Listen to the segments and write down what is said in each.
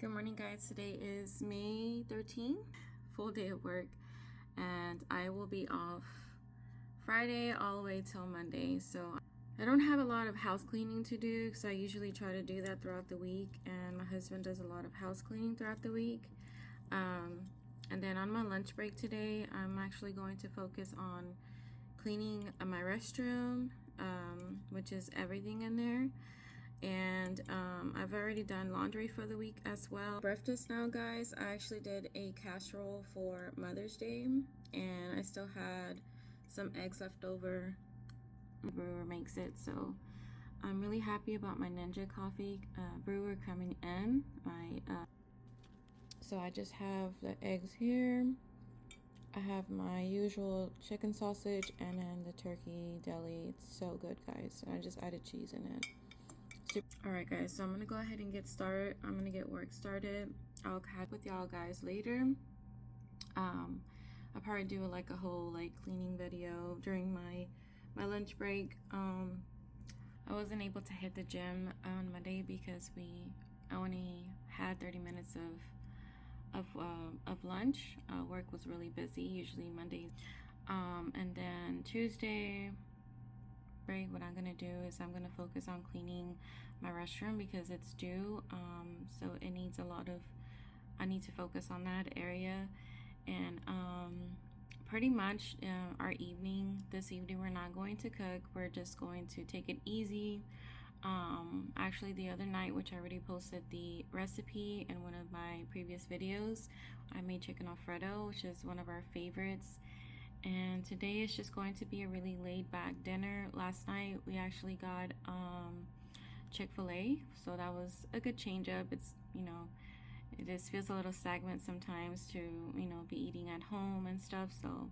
Good morning, guys. Today is May 13th, full day of work, and I will be off Friday all the way till Monday. So I don't have a lot of house cleaning to do because I usually try to do that throughout the week, and my husband does a lot of house cleaning throughout the week. And then on my lunch break today, I'm actually going to focus on cleaning my restroom, which is everything in there. And I've already done laundry for the week as well. Breakfast now, guys. I actually did a casserole for Mother's Day, and I still had some eggs left over. Brewer makes it, so I'm really happy about my Ninja coffee brewer coming in. So I just have the eggs here. I have my usual chicken sausage and then the turkey deli. It's so good, guys. And I just added cheese in it. Alright, guys, so I'm gonna go ahead and get started. I'm gonna get work started. I'll catch with y'all guys later. I'll probably do like a whole cleaning video during my lunch break. I wasn't able to hit the gym on Monday because I only had 30 minutes of lunch. Work was really busy, usually Mondays. And then Tuesday, what I'm gonna do is I'm gonna focus on cleaning my restroom because it's due, so it needs I need to focus on that area. And pretty much this evening we're not going to cook. We're just going to take it easy. Actually the other night, which I already posted the recipe in one of my previous videos, I made chicken alfredo, which is one of our favorites. And today is just going to be a really laid back dinner. Last night we actually got Chick-fil-A, so that was a good change up. It's, it just feels a little stagnant sometimes to, be eating at home and stuff. So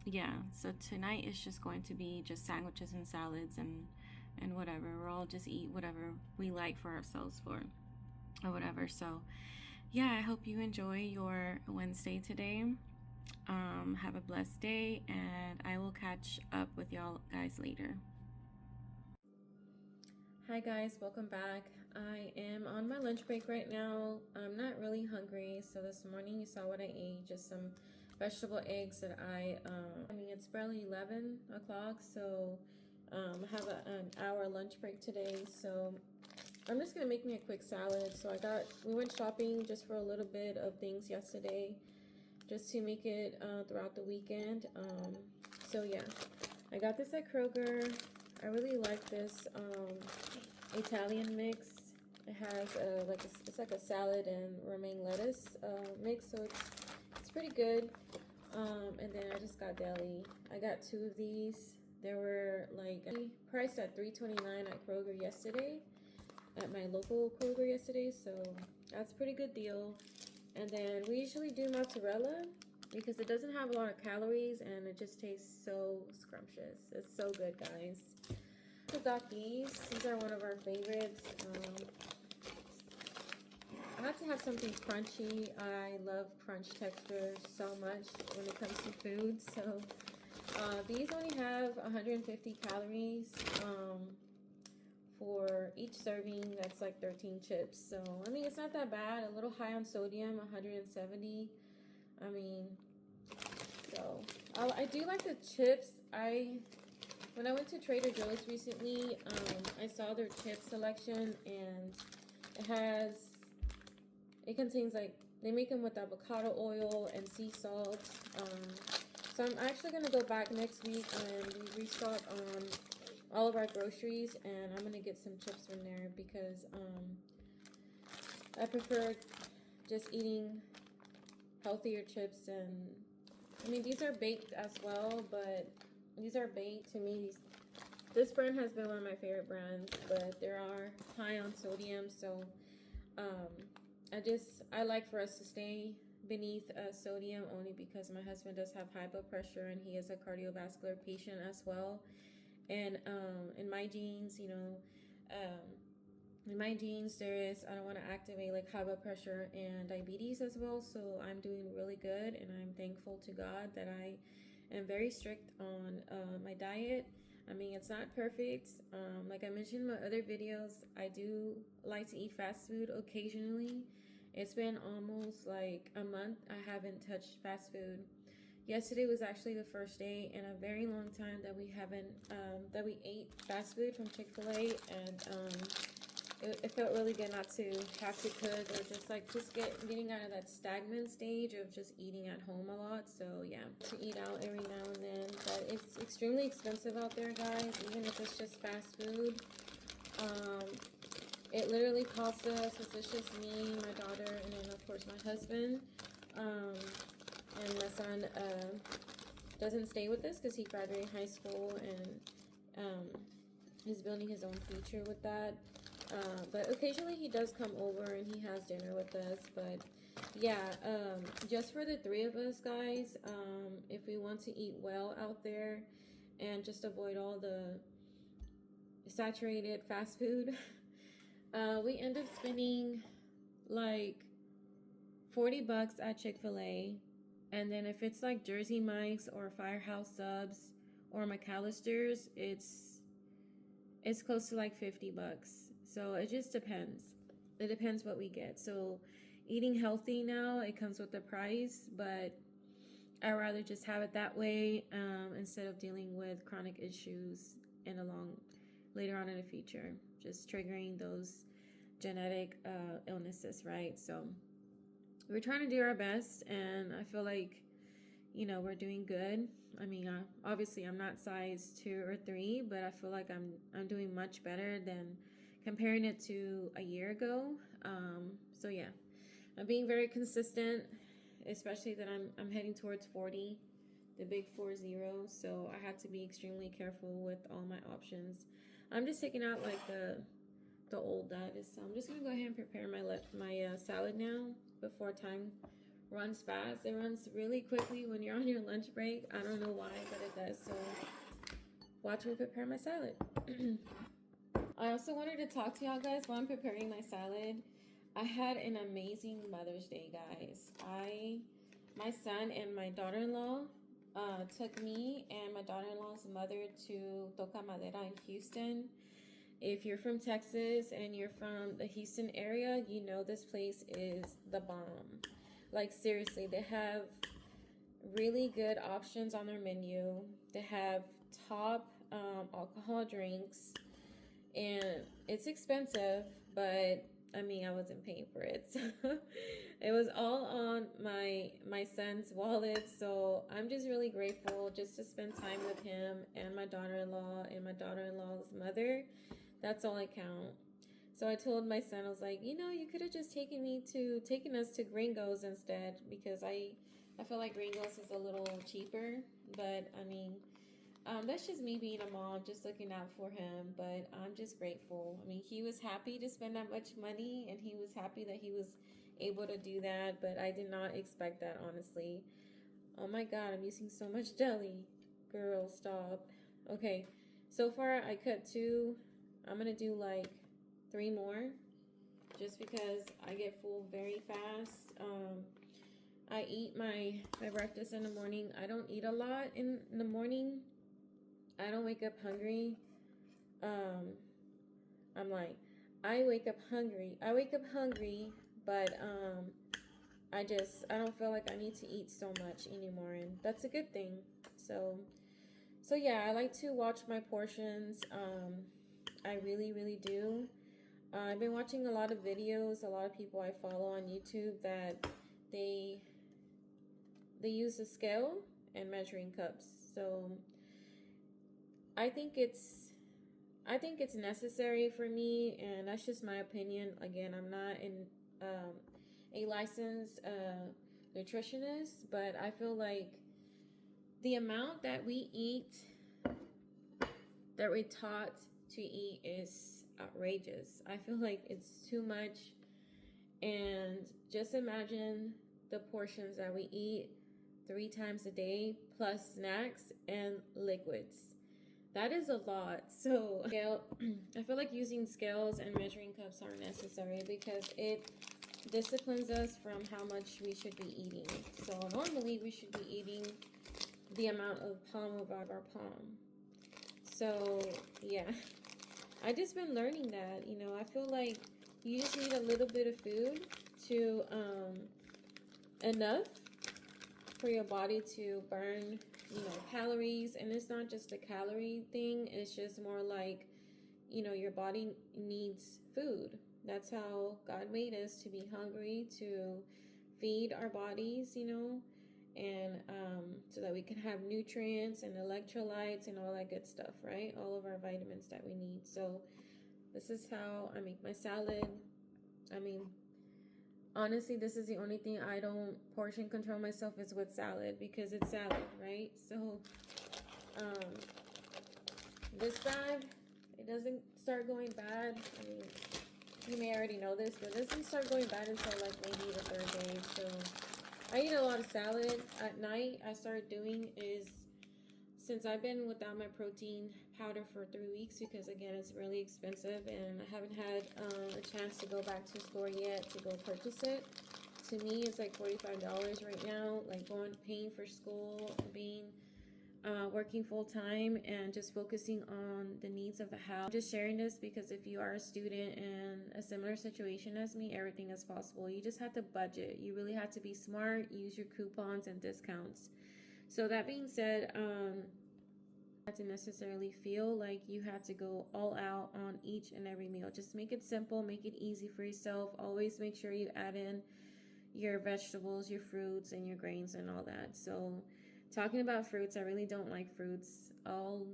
yeah, so tonight is just going to be just sandwiches and salads and whatever. We'll all just eat whatever we like for ourselves or whatever. So yeah, I hope you enjoy your Wednesday today. Have a blessed day, and I will catch up with y'all guys later. Hi guys, welcome back. I am on my lunch break right now. I'm not really hungry, so this morning you saw what I ate, just some vegetable eggs that I mean, it's barely 11 o'clock, so I have an hour lunch break today, so I'm just gonna make me a quick salad. So we went shopping just for a little bit of things yesterday, just to make it throughout the weekend. So yeah, I got this at Kroger. I really like this Italian mix. It has it's like a salad and romaine lettuce mix, so it's pretty good. And then I just got deli. I got 2 of these. They were priced at $3.29 at Kroger yesterday, at my local Kroger yesterday, so that's a pretty good deal. And then we usually do mozzarella because it doesn't have a lot of calories and it just tastes so scrumptious. It's so good, guys. We got these. These are one of our favorites. I had to have something crunchy. I love crunch texture so much when it comes to food. So these only have 150 calories. For each serving, that's like 13 chips. So I mean, it's not that bad. A little high on sodium, 170. I mean, so I do like the chips. When I went to Trader Joe's recently, I saw their chip selection, and it contains they make them with avocado oil and sea salt. So I'm actually gonna go back next week and we restock on all of our groceries, and I'm gonna get some chips from there because I prefer just eating healthier chips. And I mean, these are baked as well, but these are baked. To me, this brand has been one of my favorite brands, but they are high on sodium, so I like for us to stay beneath sodium, only because my husband does have high blood pressure and he is a cardiovascular patient as well. And in my genes, I don't want to activate high blood pressure and diabetes as well. So I'm doing really good, and I'm thankful to God that I am very strict on my diet. I mean, it's not perfect. Like I mentioned in my other videos, I do like to eat fast food occasionally. It's been almost like a month I haven't touched fast food. Yesterday was actually the first day in a very long time that we haven't that we ate fast food from Chick-fil-A, and it felt really good not to have to cook, or just like getting out of that stagnant stage of just eating at home a lot. So yeah, to eat out every now and then, but it's extremely expensive out there, guys. Even if it's just fast food, it literally costs us, if it's just me, my daughter, and then of course my husband, and my son doesn't stay with us because he graduated high school, and he's building his own future with that. But occasionally he does come over and he has dinner with us. But yeah, just for the three of us, guys, if we want to eat well out there and just avoid all the saturated fast food, we end up spending like $40 at Chick-fil-A. And then if it's like Jersey Mike's or Firehouse Subs or McAllister's, it's close to like $50. So it just depends. It depends what we get. So eating healthy now, it comes with a price, but I'd rather just have it that way, instead of dealing with chronic issues later on in the future, just triggering those genetic illnesses, right? So we're trying to do our best, and I feel like, you know, we're doing good. I mean, obviously I'm not size 2 or 3, but I feel like I'm doing much better than comparing it to a year ago. So yeah, I'm being very consistent, especially that I'm heading towards 40, the big 40. So I have to be extremely careful with all my options. I'm just taking out like the old diet. So I'm just gonna go ahead and prepare my salad now before time runs fast. It runs really quickly when you're on your lunch break. I don't know why, but it does. So watch me prepare my salad. I also wanted to talk to y'all guys while I'm preparing my salad. I had an amazing Mother's Day, guys. My son and my daughter-in-law took me and my daughter-in-law's mother to Toca Madera in Houston. If you're from Texas and you're from the Houston area, you know this place is the bomb. Like seriously, they have really good options on their menu. They have top alcohol drinks, and it's expensive, but I mean, I wasn't paying for it. So it was all on my son's wallet. So I'm just really grateful just to spend time with him and my daughter-in-law and my daughter-in-law's mother. That's all I count. So I told my son, I was like, you know, you could have just taken us to Gringos instead, because I feel like Gringos is a little cheaper. But I mean, that's just me being a mom, just looking out for him. But I'm just grateful. I mean, he was happy to spend that much money, and he was happy that he was able to do that. But I did not expect that, honestly. Oh my God, I'm using so much jelly. Girl, stop. Okay, so far I cut 2. I'm gonna do like 3 more, just because I get full very fast. I eat my breakfast in the morning. I don't eat a lot in the morning. I don't wake up hungry. I'm like, I wake up hungry, but I don't feel like I need to eat so much anymore, and that's a good thing. So yeah, I like to watch my portions. I really, really do. I've been watching a lot of videos, a lot of people I follow on YouTube that they use a scale and measuring cups. So I think it's necessary for me, and that's just my opinion. Again, I'm not a licensed nutritionist, but I feel like the amount that we eat, that we're taught to eat, is outrageous. I feel like it's too much. And just imagine the portions that we eat 3 times a day, plus snacks and liquids. That is a lot. So I feel like using scales and measuring cups are necessary, because it disciplines us from how much we should be eating. So normally we should be eating the amount of palm of our palm. So yeah, I just been learning that, you know, I feel like you just need a little bit of food to enough for your body to burn, you know, calories. And it's not just a calorie thing, it's just more like, you know, your body needs food. That's how God made us, to be hungry, to feed our bodies, you know, and so that we can have nutrients and electrolytes and all that good stuff, right? All of our vitamins that we need. So this is how I make my salad. I mean, honestly, this is the only thing I don't portion control myself is with salad, because it's salad, right? So this bag, it doesn't start going bad. I mean, you may already know this, but it doesn't start going bad until like maybe the third day. So I eat a lot of salad at night. I started doing is, since I've been without my protein powder for 3 weeks, because again, it's really expensive and I haven't had a chance to go back to the store yet to go purchase it. To me, it's like $45 right now, like paying for school, being working full time, and just focusing on the needs of the house. I'm just sharing this because if you are a student in a similar situation as me, everything is possible. You just have to budget. You really have to be smart, use your coupons and discounts. So that being said, have to necessarily feel like you have to go all out on each and every meal. Just make it simple, make it easy for yourself. Always make sure you add in your vegetables, your fruits, and your grains and all that. So talking about fruits, I really don't like fruits. I'll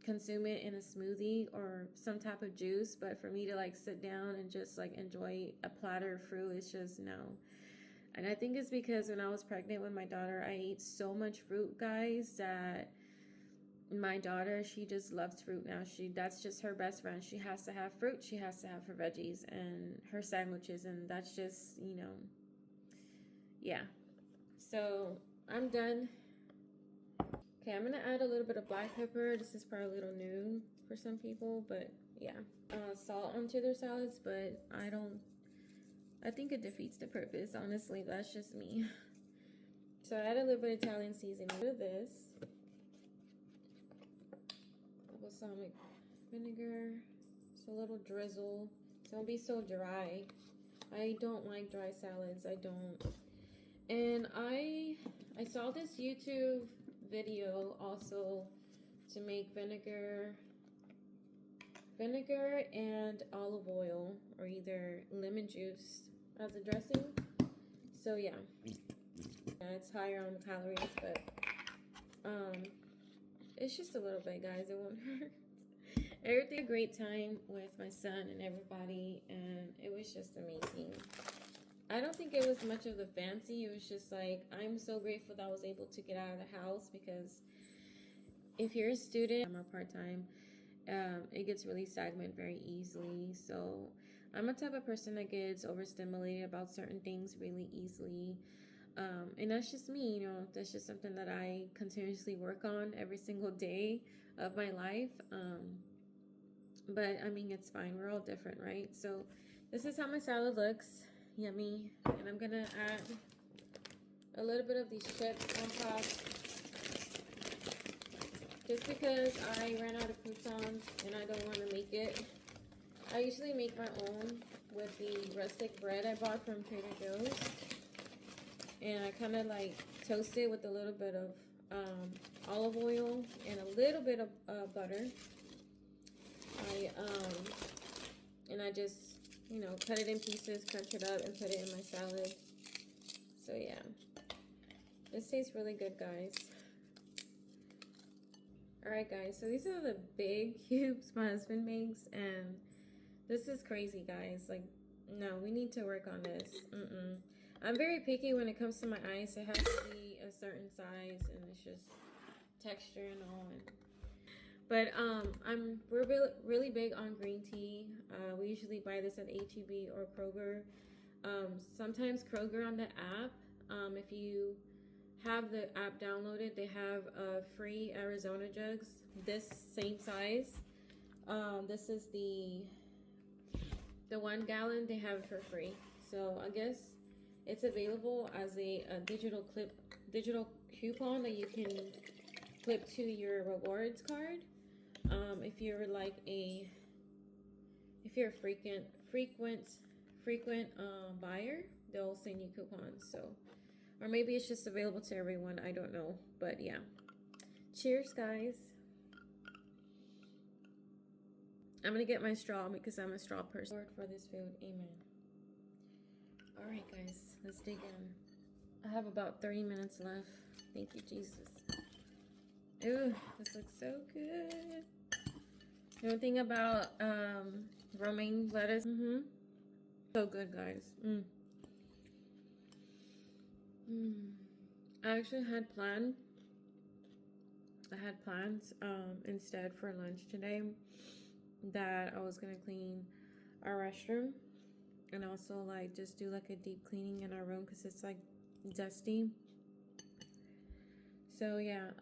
consume it in a smoothie or some type of juice, but for me to like sit down and just like enjoy a platter of fruit, it's just no. And I think it's because when I was pregnant with my daughter, I ate so much fruit, guys, that my daughter, she just loves fruit now. That's just her best friend. She has to have fruit. She has to have her veggies and her sandwiches, and that's just, you know, yeah. So I'm done. Okay, I'm gonna add a little bit of black pepper. This is probably a little new for some people, but yeah. Salt onto their salads, but I think it defeats the purpose, honestly. That's just me. So I add a little bit of Italian seasoning to this. Balsamic vinegar. Just a little drizzle. So don't be so dry. I don't like dry salads. I don't. And I saw this YouTube video also to make vinegar and olive oil, or either lemon juice as a dressing. So yeah, it's higher on the calories, but it's just a little bit, guys. It won't hurt. Everything, a great time with my son and everybody, and it was just amazing. I don't think it was much of the fancy. It was just like, I'm so grateful that I was able to get out of the house, because if you're a student, I'm a part-time, it gets really stagnant very easily. So I'm a type of person that gets overstimulated about certain things really easily. And that's just me, you know, that's just something that I continuously work on every single day of my life. But I mean, it's fine. We're all different, right? So this is how my salad looks. Yummy. And I'm gonna add a little bit of these chips on top, just because I ran out of croutons and I don't want to make it. I usually make my own with the rustic bread I bought from Trader Joe's, and I kind of like toast it with a little bit of olive oil and a little bit of butter. And I just, you know, cut it in pieces, crunch it up, and put it in my salad. So yeah, this tastes really good, guys. Alright, guys, so these are the big cubes my husband makes, and this is crazy, guys. Like, no, we need to work on this. I'm very picky when it comes to my ice. It has to be a certain size, and it's just texture and all. But we're really big on green tea. We usually buy this at H-E-B or Kroger. Sometimes Kroger on the app. If you have the app downloaded, they have free Arizona jugs, this same size. This is the 1 gallon. They have it for free. So I guess it's available as a digital coupon that you can clip to your rewards card. If you're like if you're a frequent buyer, they'll send you coupons. So, or maybe it's just available to everyone. I don't know, but yeah. Cheers, guys. I'm gonna get my straw because I'm a straw person. Lord, for this food, amen. All right, guys, let's dig in. I have about 30 minutes left. Thank you, Jesus. Ooh, this looks so good. You know anything about romaine lettuce? So good, guys. I actually had plans instead for lunch today that I was gonna clean our restroom and also like just do like a deep cleaning in our room because it's like dusty. So yeah,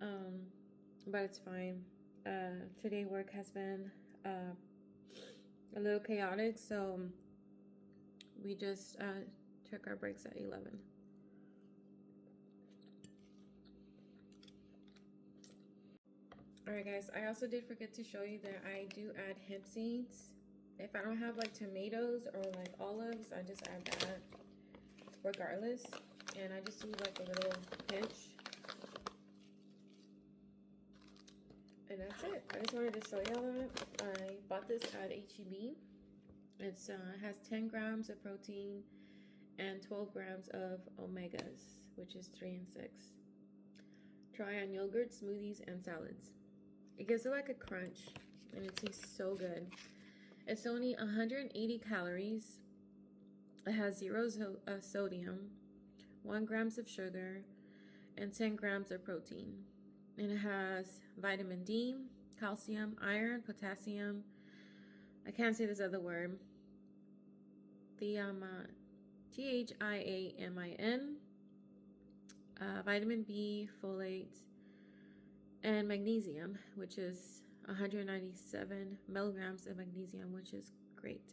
but it's fine. Today work has been a little chaotic, so we just took our breaks at 11. Alright guys, I also did forget to show you that I do add hemp seeds. If I don't have like tomatoes or like olives, I just add that regardless. And I just do like a little pinch. And that's it. I just wanted to show y'all that. I bought this at HEB. It has 10 grams of protein and 12 grams of omegas, which is 3 and 6. Try on yogurt, smoothies, and salads. It gives it like a crunch, and it tastes so good. It's only 180 calories. It has 0 sodium, 1 grams of sugar, and 10 grams of protein. And it has vitamin D, calcium, iron, potassium. I can't say this other word. thiamin, vitamin B, folate, and magnesium, which is 197 milligrams of magnesium, which is great.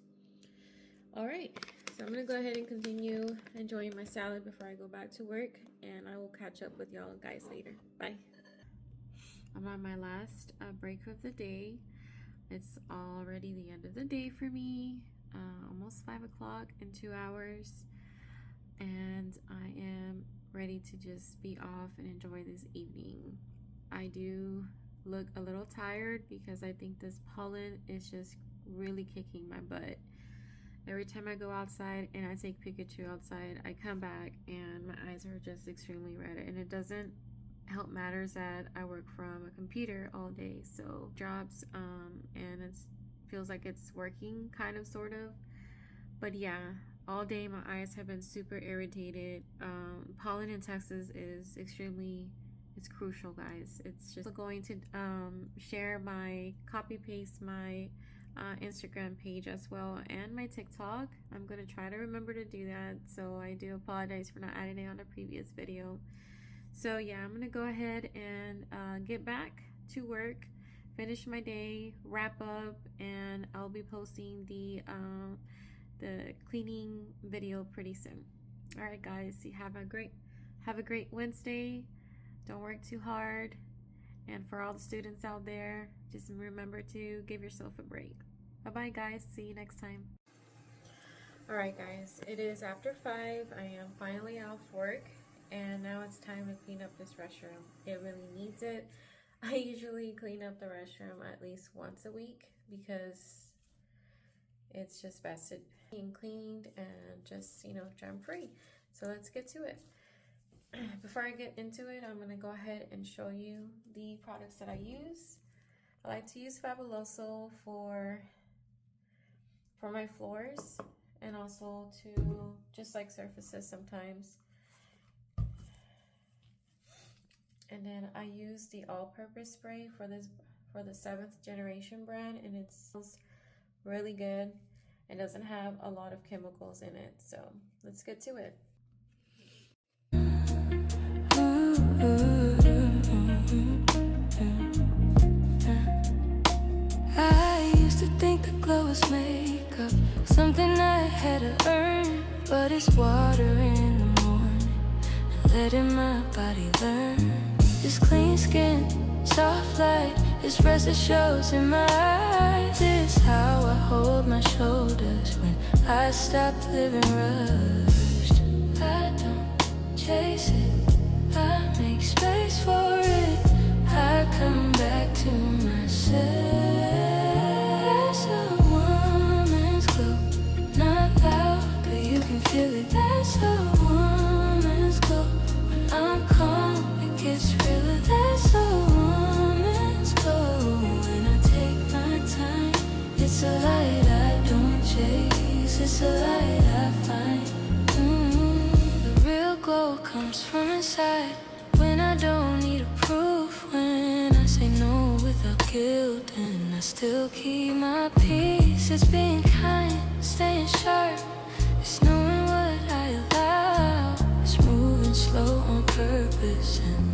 All right, so I'm gonna go ahead and continue enjoying my salad before I go back to work, and I will catch up with y'all guys later. Bye. I'm on my last break of the day. It's already the end of the day for me, almost 5 o'clock in 2 hours, and I am ready to just be off and enjoy this evening. I do look a little tired because I think this pollen is just really kicking my butt. Every time I go outside and I take Pikachu outside, I come back and my eyes are just extremely red, and it doesn't help matters that I work from a computer all day, so jobs and it feels like it's working kind of sort of, but yeah, all day my eyes have been super irritated. Pollen in Texas is it's crucial, guys. It's just going to share copy paste my Instagram page as well and my TikTok. I'm gonna try to remember to do that, so I do apologize for not adding it on a previous video. So yeah, I'm gonna go ahead and get back to work, finish my day, wrap up, and I'll be posting the cleaning video pretty soon. All right, guys, have a great Wednesday. Don't work too hard, and for all the students out there, just remember to give yourself a break. Bye bye, guys. See you next time. All right, guys, it is after 5. I am finally off work. And now it's time to clean up this restroom. It really needs it. I usually clean up the restroom at least once a week because it's just best to being cleaned and just, germ free. So let's get to it. Before I get into it, I'm gonna go ahead and show you the products that I use. I like to use Fabuloso for my floors and also to just like surfaces sometimes. And then I use the all-purpose spray for the 7th generation brand, and it smells really good. It doesn't have a lot of chemicals in it, so let's get to it. I used to think the glow was makeup, something I had to earn, but it's water in the morning and letting my body learn. This clean skin, soft light, This rest that shows in my eyes is how I hold my shoulders when I stop living rushed. I don't chase it, I make space for it. I come back to myself. That's a woman's glow, not loud, but you can feel it. That's a woman's glow. When I'm calm, it gets realer. That's a woman's glow. When I take my time, it's a light I don't chase, it's a light I find. The real glow comes from inside. When I don't need a proof, when I say no without guilt, and I still keep my peace. It's being kind, staying sharp. It's knowing what I allow. It's moving slow on purpose and